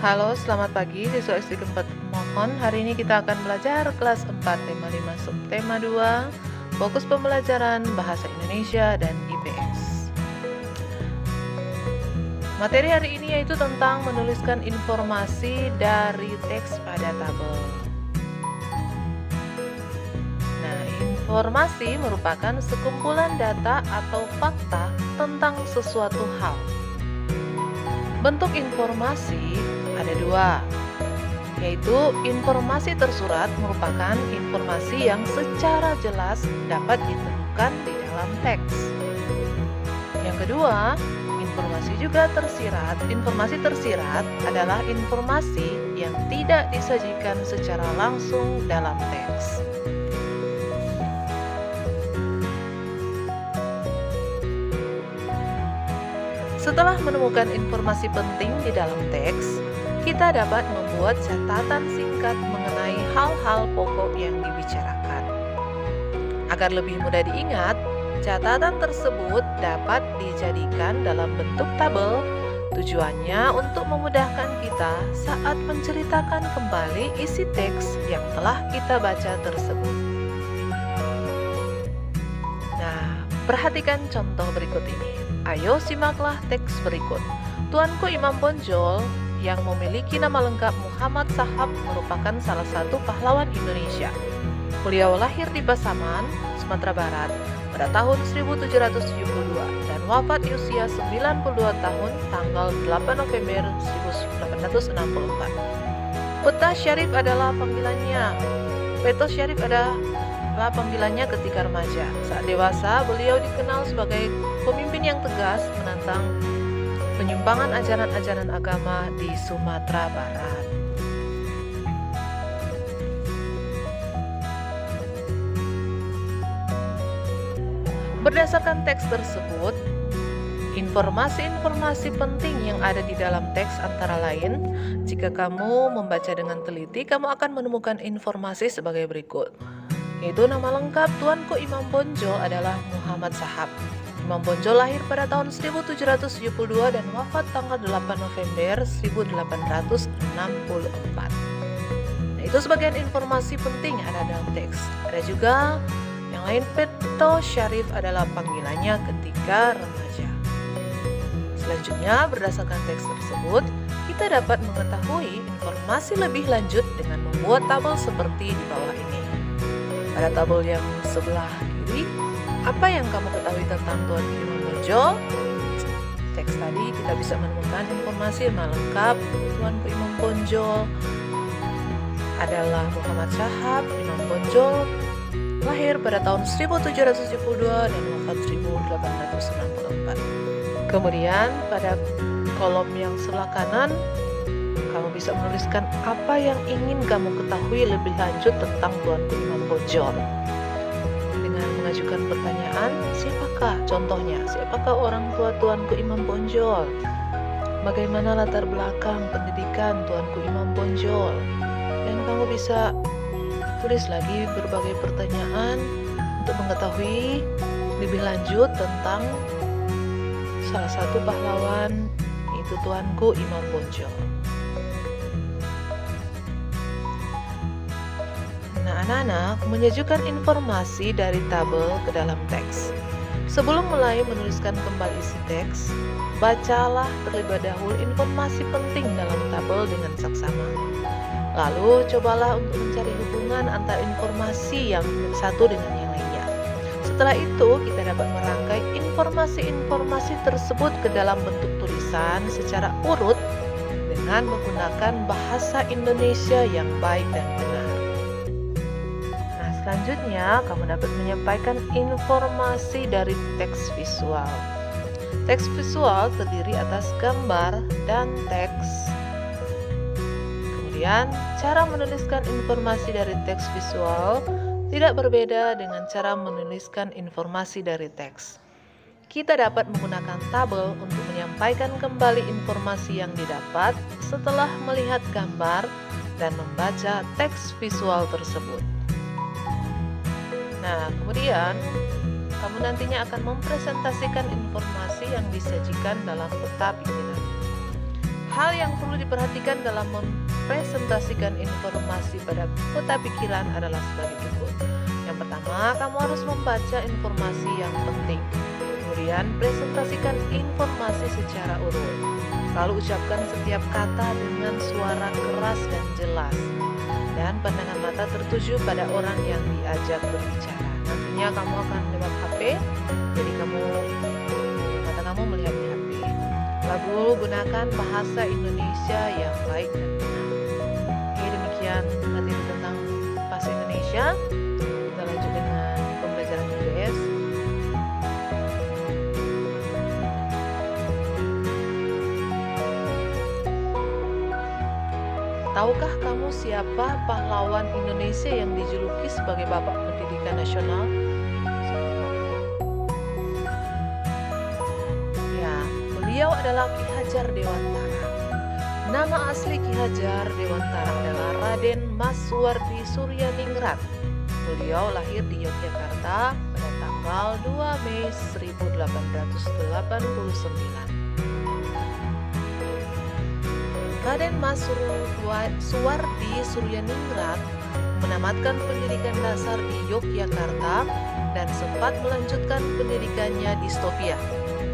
Halo, selamat pagi siswa SD keempat Mohon. Hari ini kita akan belajar kelas 4 tema 5 subtema 2 fokus pembelajaran bahasa Indonesia dan IPS. Materi hari ini yaitu tentang menuliskan informasi dari teks pada tabel. Nah, informasi merupakan sekumpulan data atau fakta tentang sesuatu hal. Bentuk informasi ada dua, yaitu informasi tersurat merupakan informasi yang secara jelas dapat ditemukan di dalam teks. Yang kedua, informasi juga tersirat. Informasi tersirat adalah informasi yang tidak disajikan secara langsung dalam teks. Setelah menemukan informasi penting di dalam teks, kita dapat membuat catatan singkat mengenai hal-hal pokok yang dibicarakan. Agar lebih mudah diingat, catatan tersebut dapat dijadikan dalam bentuk tabel. Tujuannya untuk memudahkan kita saat menceritakan kembali isi teks yang telah kita baca tersebut. Nah, perhatikan contoh berikut ini. Ayo simaklah teks berikut. Tuanku Imam Bonjol yang memiliki nama lengkap Muhammad Shahab merupakan salah satu pahlawan Indonesia. Beliau lahir di Pasaman, Sumatera Barat pada tahun 1772 dan wafat di usia 92 tahun tanggal 8 November 1864. Peta Syarif adalah panggilannya. Peto Syarif adalah panggilannya ketika remaja. Saat dewasa, beliau dikenal sebagai pemimpin yang tegas menantang penyimpangan ajaran-ajaran agama di Sumatera Barat. Berdasarkan teks tersebut, informasi-informasi penting yang ada di dalam teks antara lain, jika kamu membaca dengan teliti, kamu akan menemukan informasi sebagai berikut. Yaitu nama lengkap Tuanku Imam Bonjol adalah Muhammad Shahab. Imam Bonjol lahir pada tahun 1772 dan wafat tanggal 8 November 1864. Nah, itu sebagian informasi penting yang ada dalam teks. Ada juga yang lain. Peto Syarif adalah panggilannya ketika remaja. Selanjutnya, berdasarkan teks tersebut, kita dapat mengetahui informasi lebih lanjut dengan membuat tabel seperti di bawah ini. Pada tabel yang sebelah kiri, apa yang kamu ketahui tentang Tuan Imam Bonjol? Teks tadi kita bisa menemukan informasi yang lengkap. Tuanku Imam Bonjol adalah Muhammad Shahab. Imam Bonjol lahir pada tahun 1772 dan wafat 1864. Kemudian pada kolom yang sebelah kanan, kamu bisa menuliskan apa yang ingin kamu ketahui lebih lanjut tentang Tuanku Imam Bonjol. Dengan mengajukan pertanyaan, siapakah orang tua Tuanku Imam Bonjol? Bagaimana latar belakang pendidikan Tuanku Imam Bonjol? Dan kamu bisa tulis lagi berbagai pertanyaan untuk mengetahui lebih lanjut tentang salah satu pahlawan, yaitu Tuanku Imam Bonjol. Nah, anak-anak, menyajikan informasi dari tabel ke dalam teks. Sebelum mulai menuliskan kembali isi teks, bacalah terlebih dahulu informasi penting dalam tabel dengan saksama. Lalu, cobalah untuk mencari hubungan antara informasi yang satu dengan yang lainnya. Setelah itu, kita dapat merangkai informasi-informasi tersebut ke dalam bentuk tulisan secara urut dengan menggunakan bahasa Indonesia yang baik dan benar. Selanjutnya, kamu dapat menyampaikan informasi dari teks visual. Teks visual terdiri atas gambar dan teks. Kemudian, cara menuliskan informasi dari teks visual tidak berbeda dengan cara menuliskan informasi dari teks. Kita dapat menggunakan tabel untuk menyampaikan kembali informasi yang didapat setelah melihat gambar dan membaca teks visual tersebut. Nah, kemudian kamu nantinya akan mempresentasikan informasi yang disajikan dalam peta pikiran. Hal yang perlu diperhatikan dalam mempresentasikan informasi pada peta pikiran adalah sebagai berikut. Yang pertama, kamu harus membaca informasi yang penting. Kemudian, presentasikan informasi secara urut. Lalu ucapkan setiap kata dengan suara keras dan jelas. Dan pandangan mata tertuju pada orang yang diajak berbicara. Nantinya kamu akan lewat HP, jadi mata kamu melihat di HP. Lalu gunakan bahasa Indonesia yang baik dan benar. Oke, demikian materi tentang bahasa Indonesia. Kita lanjut dengan pembelajaran IPS. Tahukah kamu siapa pahlawan Indonesia yang dijuluki sebagai Bapak Pendidikan Nasional? Ya, beliau adalah Ki Hajar Dewantara. Nama asli Ki Hajar Dewantara adalah Raden Mas Suwardi Suryaningrat. Beliau lahir di Yogyakarta pada tanggal 2 Mei 1889. Raden Mas Suwardi Suryaningrat menamatkan pendidikan dasar di Yogyakarta dan sempat melanjutkan pendidikannya di Stovia.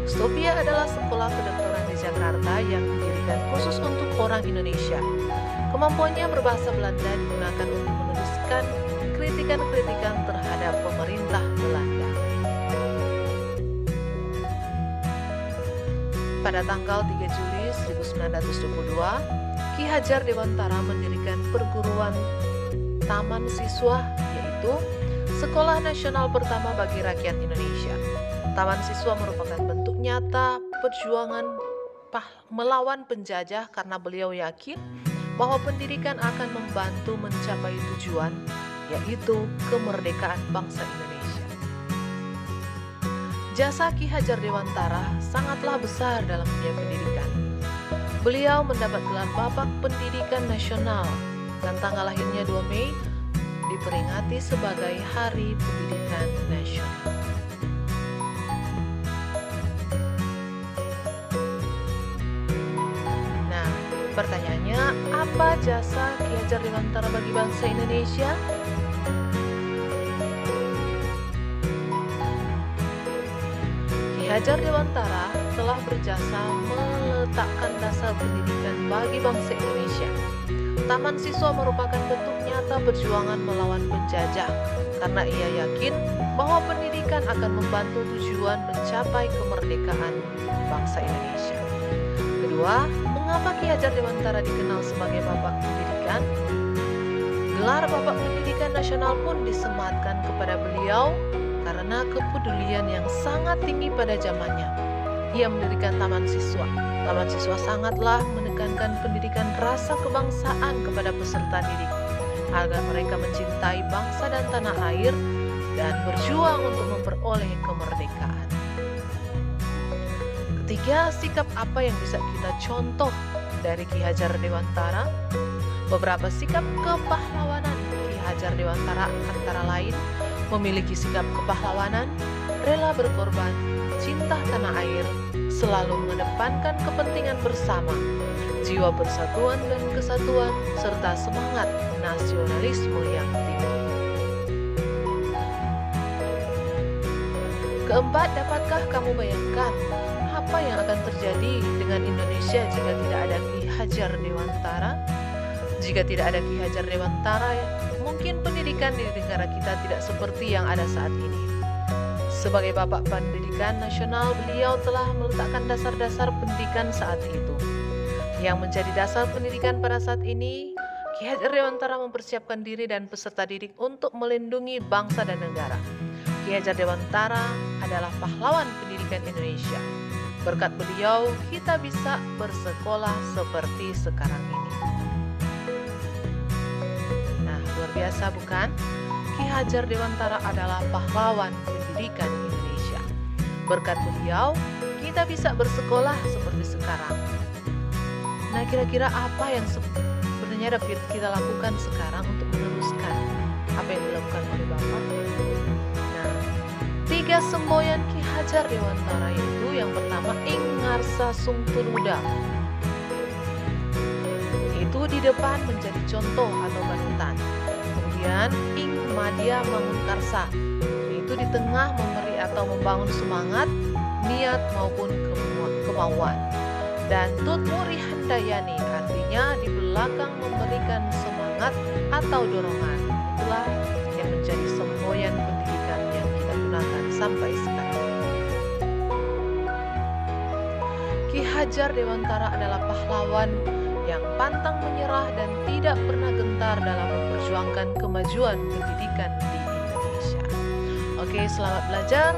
Stovia adalah sekolah kedokteran di Jakarta yang didirikan khusus untuk orang Indonesia. Kemampuannya berbahasa Belanda digunakan untuk menuliskan kritikan-kritikan terhadap pemerintah Belanda. Pada tanggal 3 Juli 1922, Ki Hajar Dewantara mendirikan perguruan taman siswa, yaitu Sekolah Nasional pertama bagi rakyat Indonesia. Taman siswa merupakan bentuk nyata perjuangan melawan penjajah karena beliau yakin bahwa pendidikan akan membantu mencapai tujuan, yaitu kemerdekaan bangsa Indonesia. Jasa Ki Hajar Dewantara sangatlah besar dalam dunia pendidikan. Beliau mendapat gelar Bapak Pendidikan Nasional dan tanggal lahirnya 2 Mei diperingati sebagai Hari Pendidikan Nasional. Nah, pertanyaannya, apa jasa Ki Hajar Dewantara bagi bangsa Indonesia? Ki Hajar Dewantara telah berjasa meletakkan dasar pendidikan bagi bangsa Indonesia. Taman siswa merupakan bentuk nyata perjuangan melawan penjajah karena ia yakin bahwa pendidikan akan membantu tujuan mencapai kemerdekaan bangsa Indonesia. Kedua, mengapa Ki Hajar Dewantara dikenal sebagai Bapak Pendidikan? Gelar Bapak Pendidikan Nasional pun disematkan kepada beliau karena kepedulian yang sangat tinggi pada zamannya. Ia mendirikan taman siswa. Taman siswa sangatlah menekankan pendidikan rasa kebangsaan kepada peserta didik, agar mereka mencintai bangsa dan tanah air dan berjuang untuk memperoleh kemerdekaan. Ketiga, sikap apa yang bisa kita contoh dari Ki Hajar Dewantara? Beberapa sikap kepahlawanan Ki Hajar Dewantara antara lain memiliki sikap kepahlawanan, rela berkorban, cinta tanah air, selalu mengedepankan kepentingan bersama, jiwa persatuan dan kesatuan, serta semangat nasionalisme yang tinggi. Keempat, dapatkah kamu bayangkan apa yang akan terjadi dengan Indonesia jika tidak ada Ki Hajar Dewantara? Jika tidak ada Ki Hajar Dewantara, mungkin pendidikan di negara kita tidak seperti yang ada saat ini. Sebagai Bapak Pendidikan Nasional, beliau telah meletakkan dasar-dasar pendidikan saat itu. Yang menjadi dasar pendidikan pada saat ini, Ki Hajar Dewantara mempersiapkan diri dan peserta didik untuk melindungi bangsa dan negara. Ki Hajar Dewantara adalah pahlawan pendidikan Indonesia. Berkat beliau, kita bisa bersekolah seperti sekarang ini. Nah, luar biasa bukan? Ki Hajar Dewantara adalah pahlawan pendidikan Indonesia. Berkat beliau, kita bisa bersekolah seperti sekarang. Nah, kira-kira apa yang sebenarnya dapat kita lakukan sekarang untuk meneruskan apa yang dilakukan oleh Bapak? Nah, 3 semboyan Ki Hajar Dewantara itu yang pertama Ing Ngarsa Sungturmuda. di depan menjadi contoh atau panutan. Kemudian Ing Madya Mangunkarsa, yaitu di tengah memberi atau membangun semangat, niat maupun kemauan. Dan Tut Muri Handayani artinya di belakang memberikan semangat atau dorongan. Itulah yang menjadi semboyan pendidikan yang kita gunakan sampai sekarang. Ki Hajar Dewantara adalah pahlawan yang pantang menyerah dan tidak pernah gentar dalam memperjuangkan kemajuan pendidikan di Indonesia. Oke, selamat belajar.